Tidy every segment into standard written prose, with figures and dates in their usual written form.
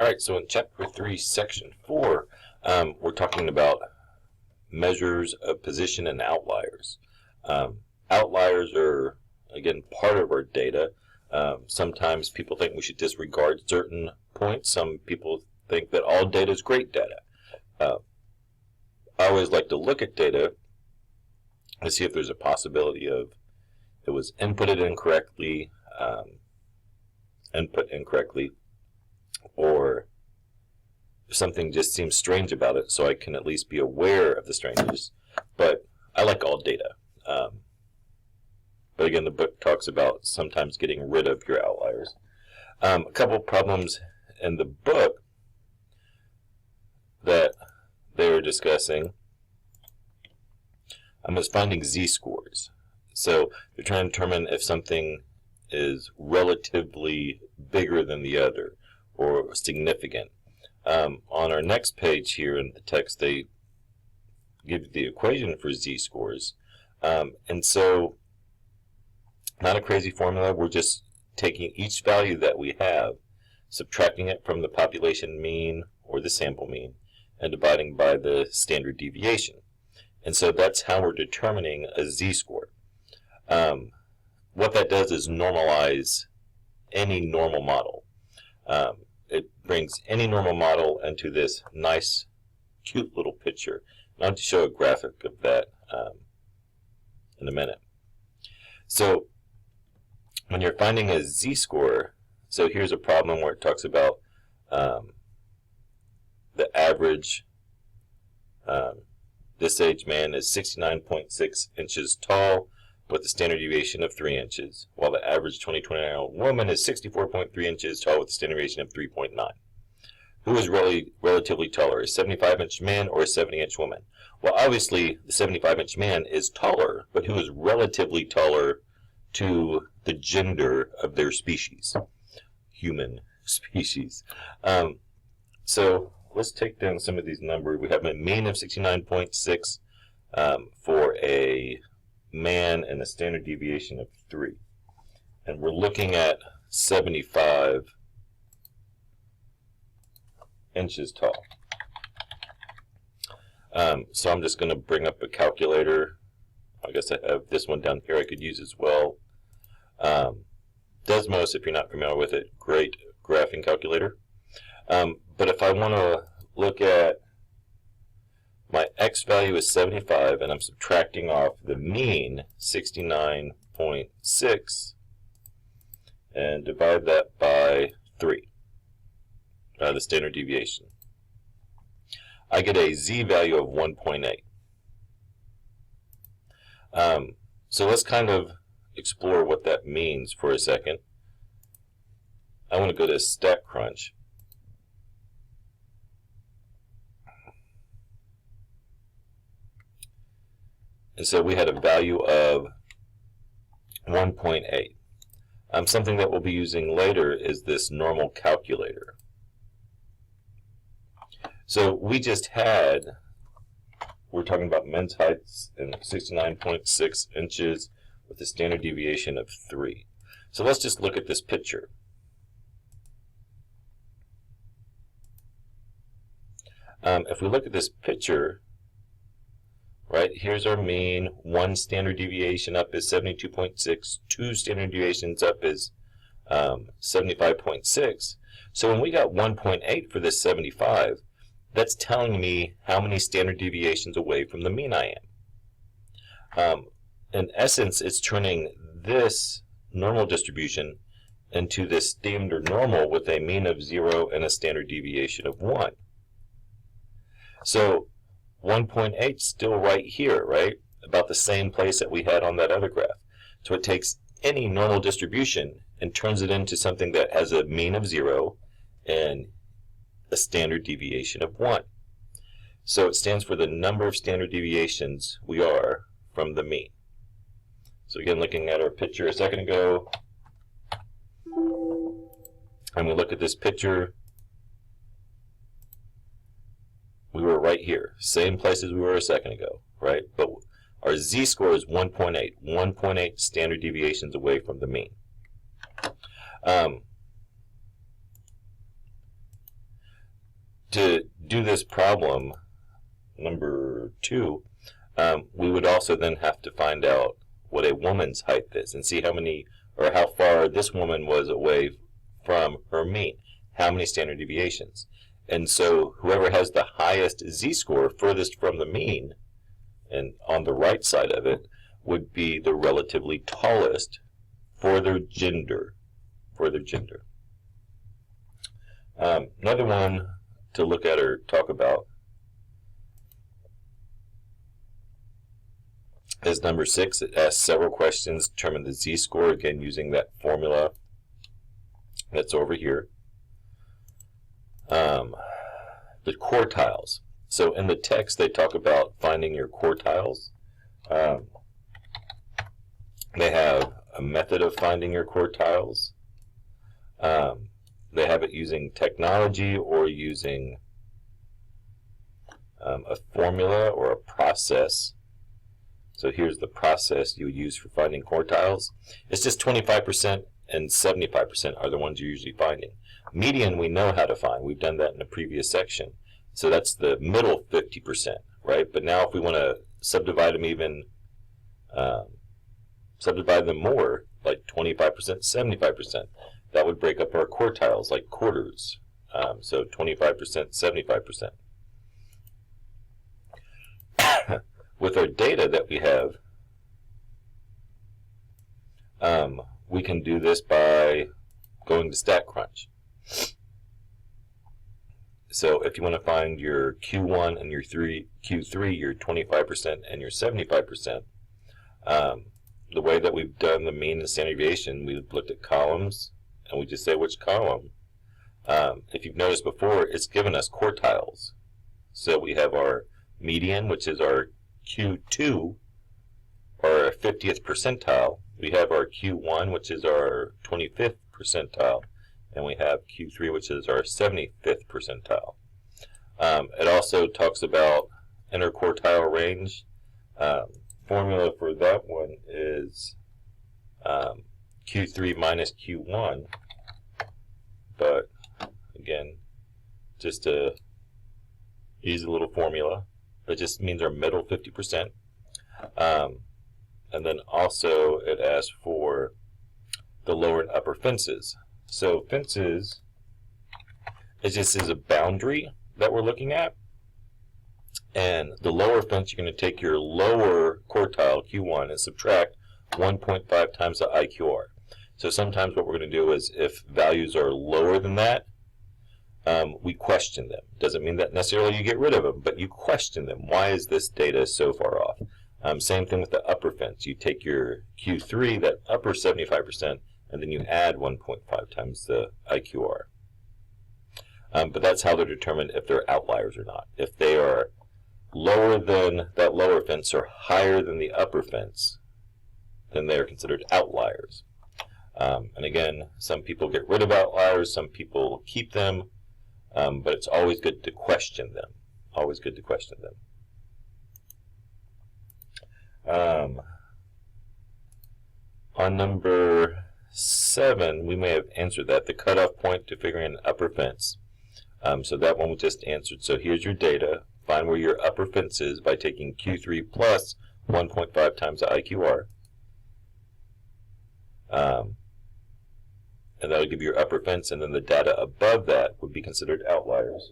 All right, so in Chapter 3, Section 4, we're talking about measures of position and outliers. Outliers are, again, part of our data. Sometimes people think we should disregard certain points. Some people think that all data is great data. I always like to look at data and see if there's a possibility of it was inputted incorrectly, or something just seems strange about it, so I can at least be aware of the strangeness. But I like all data. But again, the book talks about sometimes getting rid of your outliers. A couple problems in the book that they were discussing is finding z-scores. So they're trying to determine if something is relatively bigger than the other or significant. On our next page here in the text, they give the equation for z-scores. And so, not a crazy formula. We're just taking each value that we have, subtracting it from the population mean or the sample mean, and dividing by the standard deviation. And so that's how we're determining a z-score. What that does is normalize any normal model. It brings any normal model into this nice, cute little picture. And I'll just show a graphic of that in a minute. So when you're finding a z-score, so here's a problem where it talks about the average. This age man is 69.6 inches tall with a standard deviation of 3 inches, while the average 29-year-old woman is 64.3 inches tall with a standard deviation of 3.9. Who is really relatively taller, a 75-inch man or a 70-inch woman? Well, obviously, the 75-inch man is taller, but who is relatively taller to the gender of their species, human species. So let's take down some of these numbers. We have a mean of 69.6 for a man and a standard deviation of 3. And we're looking at 75 inches tall. So I'm just going to bring up a calculator. I guess I have this one down here I could use as well. Desmos, if you're not familiar with it, great graphing calculator. But if I want to look at my x value is 75, and I'm subtracting off the mean, 69.6, and divide that by 3, the standard deviation. I get a z value of 1.8. So let's kind of explore what that means for a second. I want to go to StatCrunch. And so we had a value of 1.8. Something that we'll be using later is this normal calculator. So we just had, we're talking about men's heights in 69.6 inches with a standard deviation of 3. So let's just look at this picture. If we look at this picture, right, here's our mean. 1 standard deviation up is 72.6. 2 standard deviations up is 75.6. So when we got 1.8 for this 75, that's telling me how many standard deviations away from the mean I am. In essence, it's turning this normal distribution into this standard normal with a mean of 0 and a standard deviation of 1. So 1.8 is still right here, right? About the same place that we had on that other graph. So it takes any normal distribution and turns it into something that has a mean of 0 and a standard deviation of 1. So it stands for the number of standard deviations we are from the mean. So again, looking at our picture a second ago, and we look at this picture, we were right here, same place as we were a second ago, right? But our z-score is 1.8, 1.8 standard deviations away from the mean. to do this problem, number 2, we would also then have to find out what a woman's height is and see how many or how far this woman was away from her mean. How many standard deviations? And so whoever has the highest z-score furthest from the mean, and on the right side of it, would be the relatively tallest for their gender. Another one to look at or talk about is number 6. It asks several questions, determine the z-score, again using that formula that's over here. The quartiles. So in the text they talk about finding your quartiles. They have a method of finding your quartiles. They have it using technology or using a formula or a process. So here's the process you would use for finding quartiles. It's just 25% and 75% are the ones you're usually finding. Median we know how to find. We've done that in a previous section. So that's the middle 50%, right? But now if we want to subdivide them even, subdivide them more, like 25%, 75%, that would break up our quartiles like quarters. So 25%, 75%. With our data that we have, we can do this by going to StatCrunch. So if you want to find your Q1 and your Q3, your 25% and your 75%, the way that we've done the mean and standard deviation, we've looked at columns, and we just say which column. If you've noticed before, it's given us quartiles. So we have our median, which is our Q2, or our 50th percentile. We have our Q1, which is our 25th percentile. And we have Q3, which is our 75th percentile. It also talks about interquartile range. Formula for that one is Q3 minus Q1. But again, just a easy little formula. That just means our middle 50%. And then also it asks for the lower and upper fences. So fences, it just is a boundary that we're looking at. And the lower fence, you're going to take your lower quartile, Q1, and subtract 1.5 times the IQR. So sometimes what we're going to do is if values are lower than that, we question them. Doesn't mean that necessarily you get rid of them, but you question them. Why is this data so far off? Same thing with the upper fence. You take your Q3, that upper 75%, and then you add 1.5 times the IQR. But that's how they're determined if they're outliers or not. If they are lower than that lower fence or higher than the upper fence, then they are considered outliers. And again, some people get rid of outliers, some people keep them, but it's always good to question them. Always good to question them. On number 7, we may have answered that, the cutoff point to figuring an upper fence. So that one we just answered. So here's your data. Find where your upper fence is by taking Q3 plus 1.5 times the IQR. And that will give you your upper fence, and then the data above that would be considered outliers.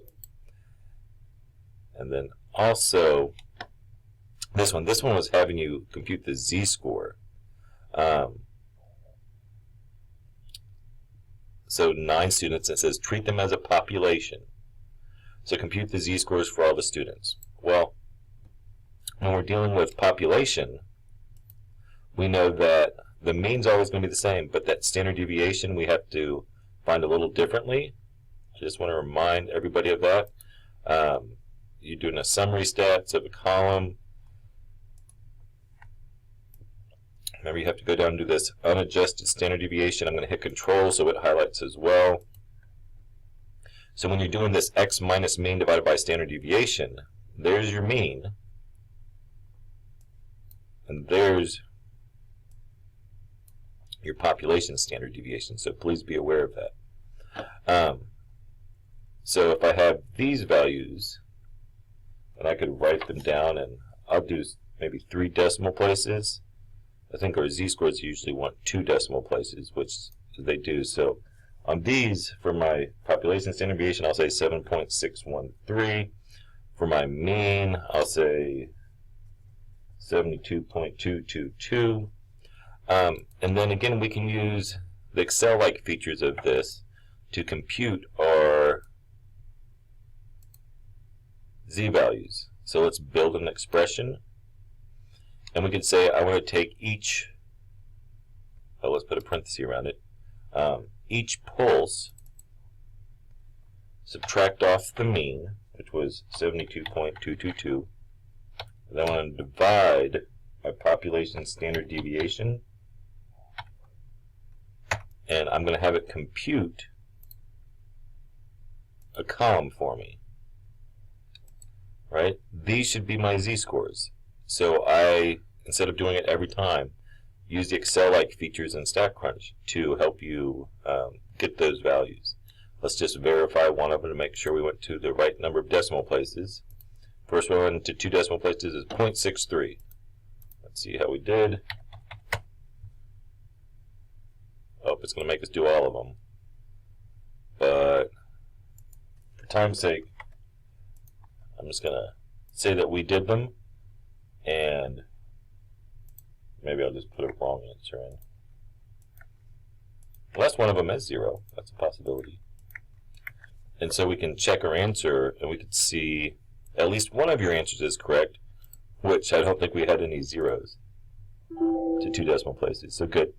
And then also, this one was having you compute the z-score. So 9 students, it says treat them as a population. So compute the z-scores for all the students. Well, when we're dealing with population, we know that the mean's always going to be the same, but that standard deviation we have to find a little differently. I just want to remind everybody of that. You're doing a summary stats of a column. Remember, you have to go down and do this unadjusted standard deviation. I'm going to hit Control so it highlights as well. So when you're doing this x minus mean divided by standard deviation, there's your mean, and there's your population standard deviation. So please be aware of that. So if I have these values, and I could write them down, and I'll do maybe 3 decimal places. I think our z-scores usually want 2 decimal places, which they do. So on these, for my population standard deviation, I'll say 7.613. For my mean, I'll say 72.222. And then again, we can use the Excel-like features of this to compute our z-values. So let's build an expression. And we could say I want to take each, let's put a parenthesis around it, each pulse, subtract off the mean, which was 72.222, and I want to divide by population standard deviation, and I'm going to have it compute a column for me. Right? These should be my z-scores. So I, instead of doing it every time, use the Excel-like features in StatCrunch to help you get those values. Let's just verify one of them to make sure we went to the right number of decimal places. First one went to 2 decimal places is 0.63. Let's see how we did. Oh, it's going to make us do all of them. But for time's sake, I'm just going to say that we did them, and maybe I'll just put a wrong answer in. Unless one of them is 0, that's a possibility. And so we can check our answer, and we can see at least one of your answers is correct, which I don't think we had any zeros to 2 decimal places. So good.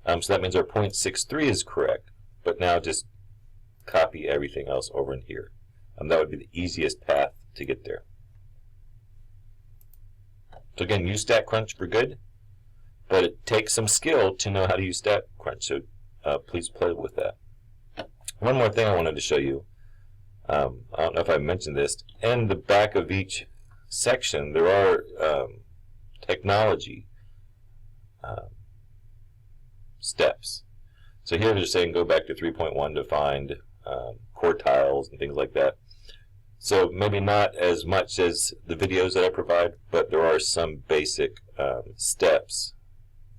So that means our 0.63 is correct, but now just copy everything else over in here. That would be the easiest path to get there. So again, use StatCrunch for good, but it takes some skill to know how to use StatCrunch, so please play with that. One more thing I wanted to show you. I don't know if I mentioned this. In the back of each section, there are technology steps. So here they're saying go back to 3.1 to find quartiles and things like that. So maybe not as much as the videos that I provide, but there are some basic steps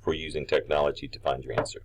for using technology to find your answer.